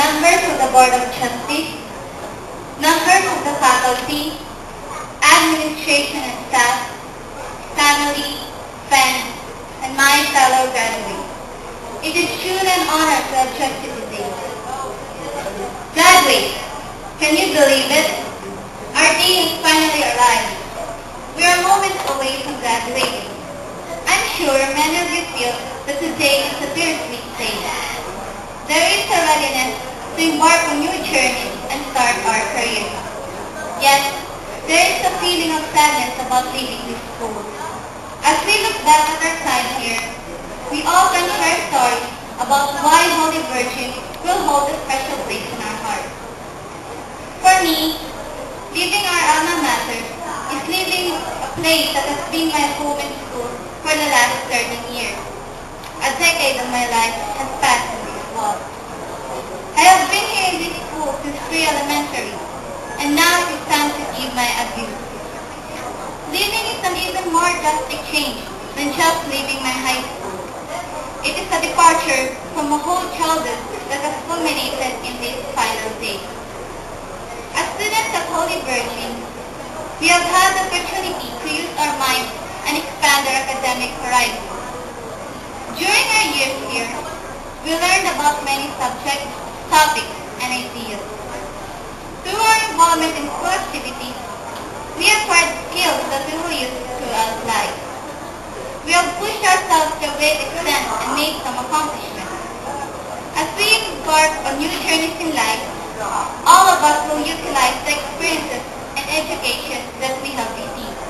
members of the Board of Trustees, members of the faculty, administration and staff, family, friends, and my fellow graduates. It is truly an honor to address you today. Graduates, can you believe it? Our day has finally arrived. We are moments away from graduating. I'm sure many of you feel that today is a bittersweet day. There is a readiness to embark on new journeys and start our career. Yet, there is a feeling of sadness about leaving this school. As we look back at our time here, we all can share stories about why Holy Virgin will hold a special place in our hearts. For me, leaving our alma mater is leaving a place that has been my home and school for the last 13 years. A decade of my life has passed in this walls. I have been here in this school since pre-elementary, and now it is time to give my adieu. Leaving is an even more drastic change than just leaving my high school. It is a departure from a whole childhood that has culminated in this final day. As students at Holy Virgin, we have had the opportunity to use our minds and expand our academic horizons. During our years here, we learned about many subjects, topics, and ideas. Through our involvement in school activities, we acquired skills that we will use throughout life. We have pushed ourselves to a great extent and made some accomplishments. As we embark on new journeys in life, all of us will utilize the experiences and education that we have received.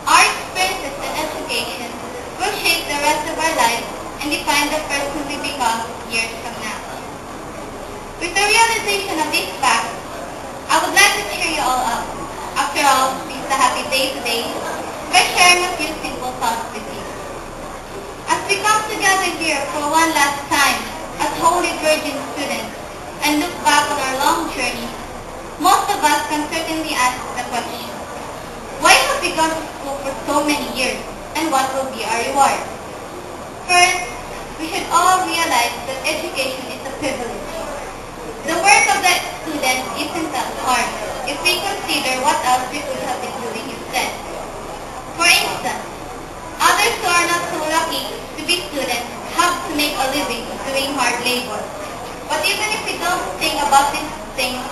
Our experiences and education will shape the rest of our lives and define the person we become years from now. With the realization of this fact, I would like to cheer you all up. After all, it's a happy day today by sharing a few simple thoughts with you. As we come together here for one last time as Holy Virgin students and look back on our long journey, most of us can certainly ask the question, why have we gone to school for so many years, and what will be our reward? First, we should all realize that education is a privilege. The work of the student isn't that hard if we consider what else we could have been doing instead. For instance, others who are not so lucky to be students have to make a living doing hard labor. But even if we don't think about these things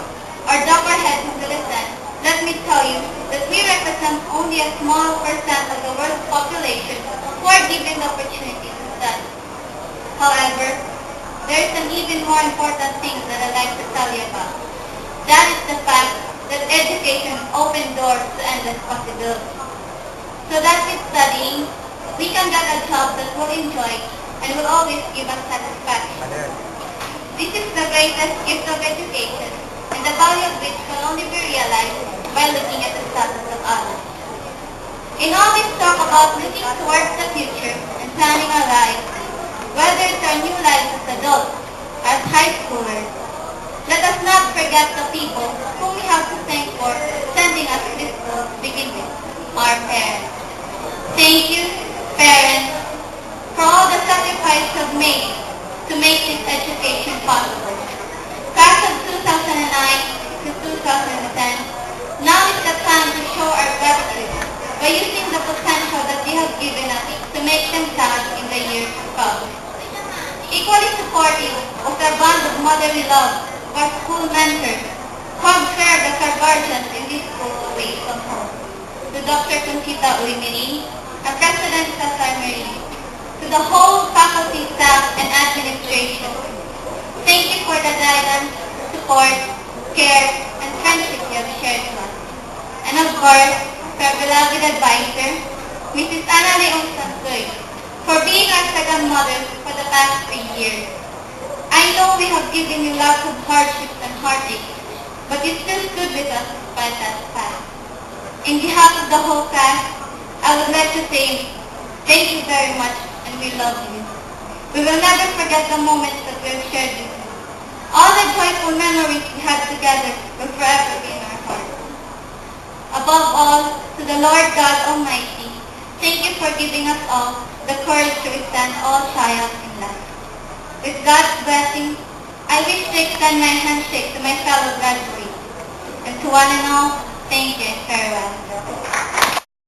or duck our heads into the sand, let me tell you that we represent only a small percent of the world's population who are given the opportunity to study. However, there is an even more important thing that I'd like to tell you about. That is the fact that education opens doors to endless possibilities. So that with studying, we can get a job that we'll enjoy and will always give us satisfaction. This is the greatest gift of education, and the value of which can only be realized by looking at the status of others. In all this talk about looking towards the future and planning our lives, whether it's our new lives as adults, as high schoolers, let us not forget the people whom we have to thank for sending us to this school to begin with, our parents. Thank you, parents, for all the sacrifice you have made to make this education possible. Class of 2009 to 2010, now is the time to show our gratitude by using the potential that you have given us to make them sound in the years to come. Equally supportive was our bond of motherly love, our school mentors, who have served as our guardians in this school away from home. To Dr. Conchita Uymiri, our President Cesar Marie, to the whole faculty, staff, and administration, thank you for the guidance, support, care, and friendship you have shared with us. And of course, to our beloved advisor, Mrs. Ana Leon Santoy, for being our second mother for the past 3 years. I know we have given you lots of hardships and heartaches, but you still stood with us despite that fact. In behalf of the whole class, I would like to say thank you very much, and we love you. We will never forget the moments that we have shared with you. All the joyful memories we had together will forever be in our hearts. Above all, to the Lord God Almighty, thank you for giving us all the courage to withstand all trials in life. With God's blessing, I wish to extend my handshake to my fellow graduates. And to one and all, thank you and farewell.